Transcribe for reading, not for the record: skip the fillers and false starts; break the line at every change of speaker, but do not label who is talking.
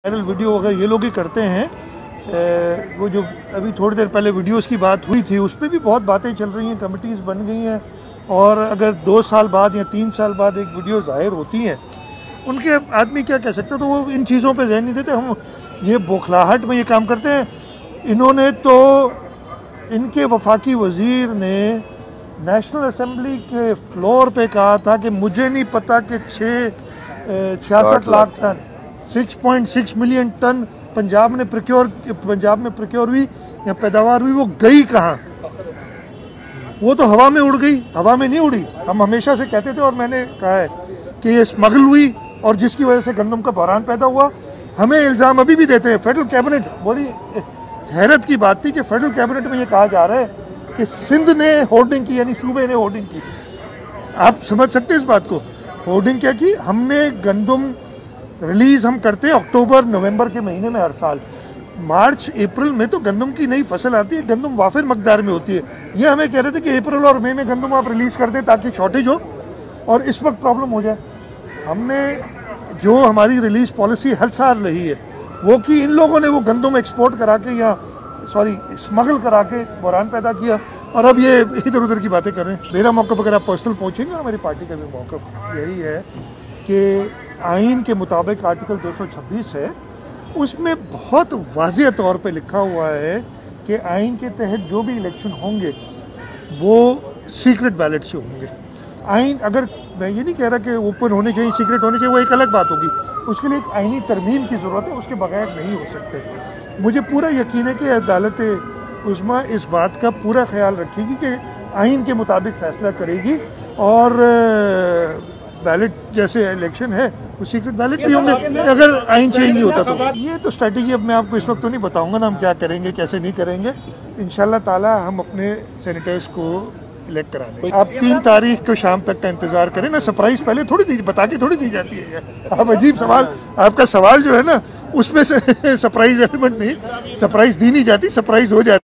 Viral video अगर ये लोग ही करते हैं, वो जो अभी थोड़ी देर पहले वीडियोस की बात हुई थी उस पर भी बहुत बातें चल रही हैं, कमिटीज़ बन गई हैं। और अगर 2 साल बाद या 3 साल बाद एक वीडियो ज़ाहिर होती हैं, उनके आदमी क्या कह सकते, तो वो इन चीज़ों पे ध्यान नहीं देते। हम ये बौखलाहट में ये काम करते हैं। इन्होंने तो, इनके वफाकी वज़ीर ने नेशनल असम्बली के फ्लोर पे कहा था कि मुझे नहीं पता कि 66 lakh ton 6.6 million ton Punjab में प्रोक्योर हुई या पैदावार हुई, वो गई कहाँ? वो तो हवा में उड़ गई, हवा में नहीं उड़ी। हम हमेशा से कहते थे और मैंने कहा है कि ये स्मगल हुई और जिसकी वजह से गंदम का बहरान पैदा हुआ। हमें इल्ज़ाम अभी भी देते हैं फेडरल कैबिनेट। बड़ी हैरत की बात थी कि फेडरल कैबिनेट में ये कहा जा रहा है कि सिंध ने होर्डिंग की, यानी सूबे ने होर्डिंग की। आप समझ सकते हैं इस बात को? होर्डिंग क्या की? हमने गंदम रिलीज़ हम करते हैं अक्टूबर नवंबर के महीने में हर साल। मार्च अप्रैल में तो गंदम की नई फसल आती है, गंदम वाफिर मकदार में होती है। ये हमें कह रहे थे कि अप्रैल और मई में गंदम आप रिलीज़ कर दें ताकि शॉर्टेज हो और इस वक्त प्रॉब्लम हो जाए। हमने जो हमारी रिलीज़ पॉलिसी हर साल रही है वो कि इन लोगों ने वो गंदम एक्सपोर्ट करा के या स्मगल करा के बहरान पैदा किया और अब ये इधर उधर की बातें कर रहे हैं। मेरा मौक़िफ़ अगर आप पर्सनल पहुँचेंगे और हमारी पार्टी का भी मौक़िफ़ यही है कि आइन के मुताबिक आर्टिकल 226 है, उसमें बहुत वाज़ेह तौर पे लिखा हुआ है कि आइन के तहत जो भी इलेक्शन होंगे वो सीक्रेट बैलेट से होंगे। आइन, अगर मैं ये नहीं कह रहा कि ओपन होने चाहिए, सीक्रेट होने चाहिए, वो एक अलग बात होगी। उसके लिए एक आइनी तरमीम की ज़रूरत है, उसके बगैर नहीं हो सकते। मुझे पूरा यकीन है कि अदालत उज़्मा इस बात का पूरा ख्याल रखेगी कि आइन के मुताबिक फ़ैसला करेगी और बैलेट जैसे इलेक्शन है वो सीक्रेट बैलेट भी होंगे अगर आइन चेंज नहीं होता तो। ये तो स्ट्रैटेजी अब मैं आपको इस वक्त तो नहीं बताऊंगा ना हम क्या करेंगे कैसे नहीं करेंगे। इंशाल्लाह ताला हम अपने सेनेटर्स को इलेक्ट कराने। आप 3 तारीख को शाम तक का इंतजार करें ना। सरप्राइज पहले थोड़ी बता के थोड़ी दी जाती है। आप अजीब सवाल, आपका सवाल जो है ना उसमें से सरप्राइज एलिमेंट नहीं, सरप्राइज दी नहीं जाती, सरप्राइज हो जाती।